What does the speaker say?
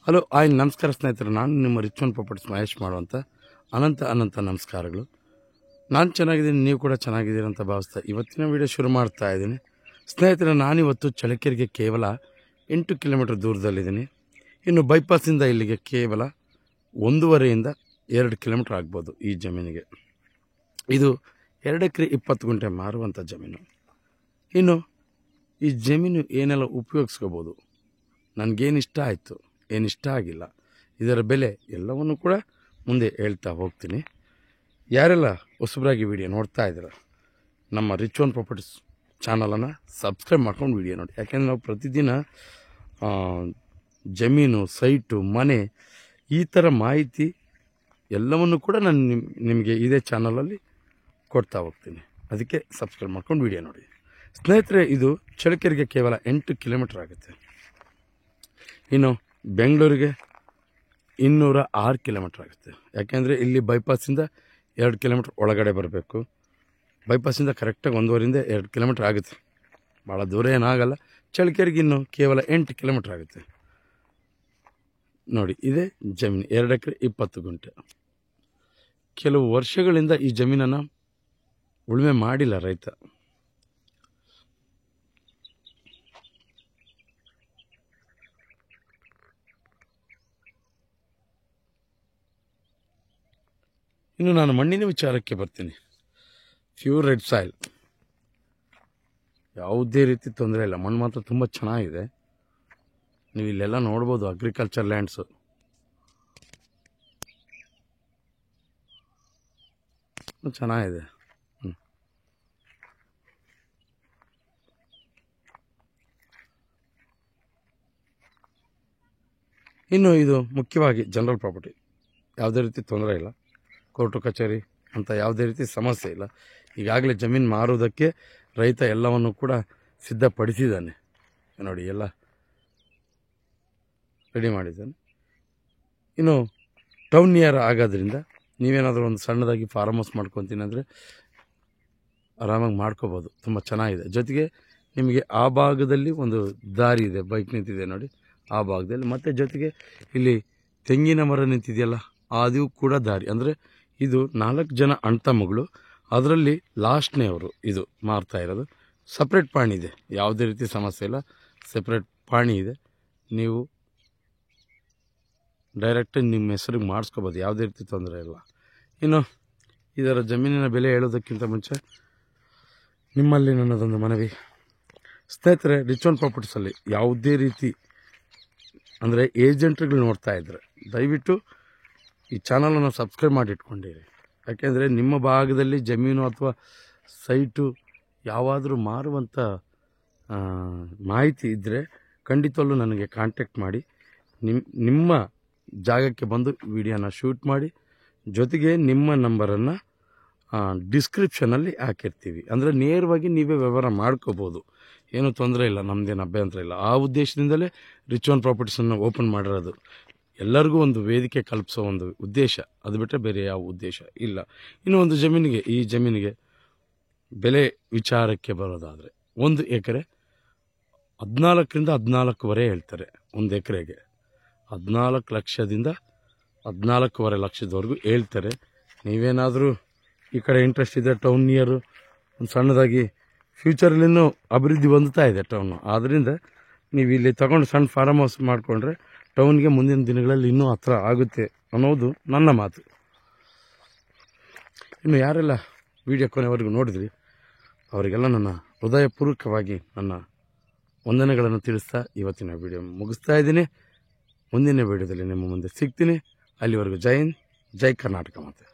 Hello ನಮಸ್ಕಾರ ಸ್ನೇಹಿತರೆ. ನಾನು ನಿಮ್ಮ ರಿಚ್ವನ್ ಪ್ರಾಪರ್ಟೀಸ್ ಮಹೇಶ್ ಮಾಡುವಂಥ ಅನಂತ ನಮಸ್ಕಾರಗಳು. ನಾನು ಚೆನ್ನಾಗಿದ್ದೀನಿ, ನೀವು ಕೂಡ ಚೆನ್ನಾಗಿದ್ದೀರಿ ಅಂತ ಭಾವಿಸ್ತಾ ಇವತ್ತಿನ ವಿಡಿಯೋ ಶುರು ಮಾಡ್ತಾ ಇದ್ದೀನಿ. ಸ್ನೇಹಿತರೆ, ನಾನಿವತ್ತು ಚಳ್ಳಕೆರೆಗೆ ಕೇವಲ 8 ಕಿಲೋಮೀಟರ್ ದೂರದಲ್ಲಿದ್ದೀನಿ. ಇನ್ನು ಬೈಪಾಸಿಂದ ಇಲ್ಲಿಗೆ ಕೇವಲ 1.5 to 2 ಕಿಲೋಮೀಟರ್ ಆಗ್ಬೋದು ಈ ಜಮೀನಿಗೆ. ಇದು 2 ಎಕರೆ 20 ಗುಂಟೆ ಮಾರುವಂಥ ಜಮೀನು. ಇನ್ನು ಈ ಜಮೀನು ಏನೆಲ್ಲ ಉಪಯೋಗಿಸ್ಕೋಬೋದು, ನನಗೇನು ಇಷ್ಟ ಆಯಿತು, ಏನಿಷ್ಟ ಆಗಿಲ್ಲ, ಇದರ ಬೆಲೆ ಎಲ್ಲವನ್ನು ಕೂಡ ಮುಂದೆ ಹೇಳ್ತಾ ಹೋಗ್ತೀನಿ. ಯಾರೆಲ್ಲ ಹೊಸಬರಾಗಿ ವಿಡಿಯೋ ನೋಡ್ತಾ ಇದ್ದೀರ, ನಮ್ಮ ರಿಚ್ವನ್ ಪ್ರಾಪರ್ಟೀಸ್ ಚಾನಲನ್ನು ಸಬ್ಸ್ಕ್ರೈಬ್ ಮಾಡ್ಕೊಂಡು ವಿಡಿಯೋ ನೋಡಿ. ಯಾಕೆಂದರೆ ನಾವು ಪ್ರತಿದಿನ ಜಮೀನು, ಸೈಟು, ಮನೆ ಈ ಥರ ಮಾಹಿತಿ ಎಲ್ಲವನ್ನು ಕೂಡ ನಾನು ನಿಮಗೆ ಇದೇ ಚಾನಲಲ್ಲಿ ಕೊಡ್ತಾ ಹೋಗ್ತೀನಿ. ಅದಕ್ಕೆ ಸಬ್ಸ್ಕ್ರೈಬ್ ಮಾಡ್ಕೊಂಡು ವಿಡಿಯೋ ನೋಡಿ. ಸ್ನೇಹಿತರೆ, ಇದು ಚಳ್ಳಕೆರೆಗೆ ಕೇವಲ 8 ಕಿಲೋಮೀಟರ್ ಆಗುತ್ತೆ. ಇನ್ನು ಬೆಂಗಳೂರಿಗೆ 206 ಕಿಲೋಮೀಟರ್ ಆಗುತ್ತೆ. ಯಾಕೆಂದರೆ ಇಲ್ಲಿ ಬೈಪಾಸಿಂದ 2 ಕಿಲೋಮೀಟರ್ ಒಳಗಡೆ ಬರಬೇಕು. ಬೈಪಾಸಿಂದ ಕರೆಕ್ಟಾಗಿ 1.5 to 2 ಕಿಲೋಮೀಟರ್ ಆಗುತ್ತೆ. ಭಾಳ ದೂರ ಏನಾಗಲ್ಲ. ಚಳ್ಳಕೆರೆಗೆ ಇನ್ನು ಕೇವಲ 8 ಕಿಲೋಮೀಟರ್ ಆಗುತ್ತೆ. ನೋಡಿ, ಇದೇ ಜಮೀನು 2 ಎಕರೆ 20 ಗುಂಟೆ. ಕೆಲವು ವರ್ಷಗಳಿಂದ ಈ ಜಮೀನನ್ನು ಉಳುಮೆ ಮಾಡಿಲ್ಲ ರೈತ. ಇನ್ನು ನಾನು ಮಣ್ಣಿನ ವಿಚಾರಕ್ಕೆ ಬರ್ತೀನಿ. ಪ್ಯೂರ್ ರೆಡ್ ಸಾಯಿಲ್, ಯಾವುದೇ ರೀತಿ ತೊಂದರೆ ಇಲ್ಲ. ಮಣ್ಣು ಮಾತ್ರ ತುಂಬ ಚೆನ್ನಾಗಿದೆ. ನೀವು ಇಲ್ಲೆಲ್ಲ ನೋಡ್ಬೋದು ಅಗ್ರಿಕಲ್ಚರ್ ಲ್ಯಾಂಡ್ಸು. ಚೆನ್ನಾಗಿದೆ. ಇನ್ನು ಇದು ಮುಖ್ಯವಾಗಿ ಜನರಲ್ ಪ್ರಾಪರ್ಟಿ, ಯಾವುದೇ ರೀತಿ ತೊಂದರೆ ಇಲ್ಲ. ಕೋರ್ಟು ಕಚೇರಿ ಅಂತ ಯಾವುದೇ ರೀತಿ ಸಮಸ್ಯೆ ಇಲ್ಲ. ಈಗಾಗಲೇ ಜಮೀನು ಮಾರೋದಕ್ಕೆ ರೈತ ಎಲ್ಲವನ್ನು ಕೂಡ ಸಿದ್ಧಪಡಿಸಿದ್ದಾನೆ. ನೋಡಿ, ಎಲ್ಲ ರೆಡಿ ಮಾಡಿದ್ದಾನೆ. ಇನ್ನು ಟೌನ್ ನಿಯರ್ ಆಗೋದ್ರಿಂದ ನೀವೇನಾದರೂ ಒಂದು ಸಣ್ಣದಾಗಿ ಫಾರ್ಮ್ ಹೌಸ್ ಮಾಡ್ಕೊತೀನಿ ಅಂದರೆ ಆರಾಮಾಗಿ ಮಾಡ್ಕೋಬೋದು. ತುಂಬ ಚೆನ್ನಾಗಿದೆ. ಜೊತೆಗೆ ನಿಮಗೆ ಆ ಭಾಗದಲ್ಲಿ ಒಂದು ದಾರಿ ಇದೆ, ಬೈಕ್ ನಿಂತಿದೆ ನೋಡಿ ಆ ಭಾಗದಲ್ಲಿ. ಮತ್ತು ಜೊತೆಗೆ ಇಲ್ಲಿ ತೆಂಗಿನ ಮರ ನಿಂತಿದೆಯಲ್ಲ, ಅದು ಕೂಡ ದಾರಿ. ಅಂದರೆ ಇದು 4 ಜನ ಅಣ್ಣ ತಮ್ಮಗಳು, ಅದರಲ್ಲಿ ಲಾಸ್ಟ್ನೇವರು ಇದು ಮಾರ್ತಾ ಇರೋದು. ಸಪ್ರೇಟ್ ಪಾಣಿ ಇದೆ, ಯಾವುದೇ ರೀತಿ ಸಮಸ್ಯೆ ಇಲ್ಲ. ಸಪ್ರೇಟ್ ಪಾಣಿ ಇದೆ. ನೀವು ಡೈರೆಕ್ಟಾಗಿ ನಿಮ್ಮ ಹೆಸರಿಗೆ ಮಾಡಿಸ್ಕೋಬೋದು, ಯಾವುದೇ ರೀತಿ ತೊಂದರೆ ಇಲ್ಲ. ಇನ್ನು ಇದರ ಜಮೀನಿನ ಬೆಲೆ ಹೇಳೋದಕ್ಕಿಂತ ಮುಂಚೆ ನಿಮ್ಮಲ್ಲಿ ನನ್ನದೊಂದು ಮನವಿ. ಸ್ನೇಹಿತರೆ, ರಿಚ್ವನ್ ಪ್ರಾಪರ್ಟೀಸಲ್ಲಿ ಯಾವುದೇ ರೀತಿ ಅಂದರೆ ಏಜೆಂಟ್ರುಗಳು ನೋಡ್ತಾ ಇದ್ದರೆ ದಯವಿಟ್ಟು ಈ ಚಾನಲನ್ನು ಸಬ್ಸ್ಕ್ರೈಬ್ ಮಾಡಿ ಇಟ್ಕೊಂಡಿರಿ. ಯಾಕೆಂದರೆ ನಿಮ್ಮ ಭಾಗದಲ್ಲಿ ಜಮೀನು ಅಥವಾ ಸೈಟು ಯಾವಾದರೂ ಮಾರುವಂಥ ಮಾಹಿತಿ ಇದ್ದರೆ ಖಂಡಿತವಲ್ಲೂ ನನಗೆ ಕಾಂಟ್ಯಾಕ್ಟ್ ಮಾಡಿ. ನಿಮ್ಮ ಜಾಗಕ್ಕೆ ಬಂದು ವಿಡಿಯೋನ ಶೂಟ್ ಮಾಡಿ. ಜೊತೆಗೆ ನಿಮ್ಮ ನಂಬರನ್ನು ಡಿಸ್ಕ್ರಿಪ್ಷನಲ್ಲಿ ಹಾಕಿರ್ತೀವಿ. ಅಂದರೆ ನೇರವಾಗಿ ನೀವೇ ವ್ಯವಹಾರ ಮಾಡ್ಕೋಬೋದು, ಏನೂ ತೊಂದರೆ ಇಲ್ಲ, ನಮ್ಮದೇನು ಅಭ್ಯಂತರ ಇಲ್ಲ. ಆ ಉದ್ದೇಶದಿಂದಲೇ ರಿಚ್ವನ್ ಪ್ರಾಪರ್ಟೀಸನ್ನು ಓಪನ್ ಮಾಡಿರೋದು. ಎಲ್ಲರಿಗೂ ಒಂದು ವೇದಿಕೆ ಕಲ್ಪಿಸೋ ಒಂದು ಉದ್ದೇಶ, ಅದು ಬಿಟ್ಟರೆ ಬೇರೆ ಯಾವ ಉದ್ದೇಶ ಇಲ್ಲ. ಇನ್ನು ಒಂದು ಜಮೀನಿಗೆ, ಈ ಜಮೀನಿಗೆ ಬೆಲೆ ವಿಚಾರಕ್ಕೆ ಬರೋದಾದರೆ 1 ಎಕರೆ 14 to 14.5 ಹೇಳ್ತಾರೆ. 1 ಎಕರೆಗೆ 14 ಲಕ್ಷದಿಂದ 14.5 ಲಕ್ಷದವರೆಗೂ ಹೇಳ್ತಾರೆ. ನೀವೇನಾದರೂ ಈ ಕಡೆ ಇಂಟ್ರೆಸ್ಟ್ ಇದೆ, ಟೌನ್ ನಿಯರು ಒಂದು ಸಣ್ಣದಾಗಿ ಫ್ಯೂಚರಲ್ಲಿನೂ ಅಭಿವೃದ್ಧಿ ಹೊಂದುತ್ತಾ ಇದೆ ಟೌನು. ಆದ್ದರಿಂದ ನೀವು ಇಲ್ಲಿ ತಗೊಂಡು ಸಣ್ಣ ಫಾರ್ಮ್ ಹೌಸ್ ಮಾಡಿಕೊಂಡ್ರೆ ಟೌನ್ಗೆ ಮುಂದಿನ ದಿನಗಳಲ್ಲಿ ಇನ್ನೂ ಹತ್ರ ಆಗುತ್ತೆ ಅನ್ನೋದು ನನ್ನ ಮಾತು. ಇನ್ನು ಯಾರೆಲ್ಲ ವಿಡಿಯೋ ಕೊನೆವರೆಗೂ ನೋಡಿದ್ರಿ ಅವರಿಗೆಲ್ಲ ನನ್ನ ಹೃದಯಪೂರ್ವಕವಾಗಿ ನನ್ನ ವಂದನೆಗಳನ್ನು ತಿಳಿಸ್ತಾ ಇವತ್ತಿನ ವಿಡಿಯೋ ಮುಗಿಸ್ತಾ ಇದ್ದೀನಿ. ಮುಂದಿನ ವಿಡಿಯೋದಲ್ಲಿ ನಿಮ್ಮ ಮುಂದೆ ಸಿಗ್ತೀನಿ. ಅಲ್ಲಿವರೆಗೂ ಜೈ ಹಿಂದ್, ಜೈ ಕರ್ನಾಟಕ. ಮತ್ತೆ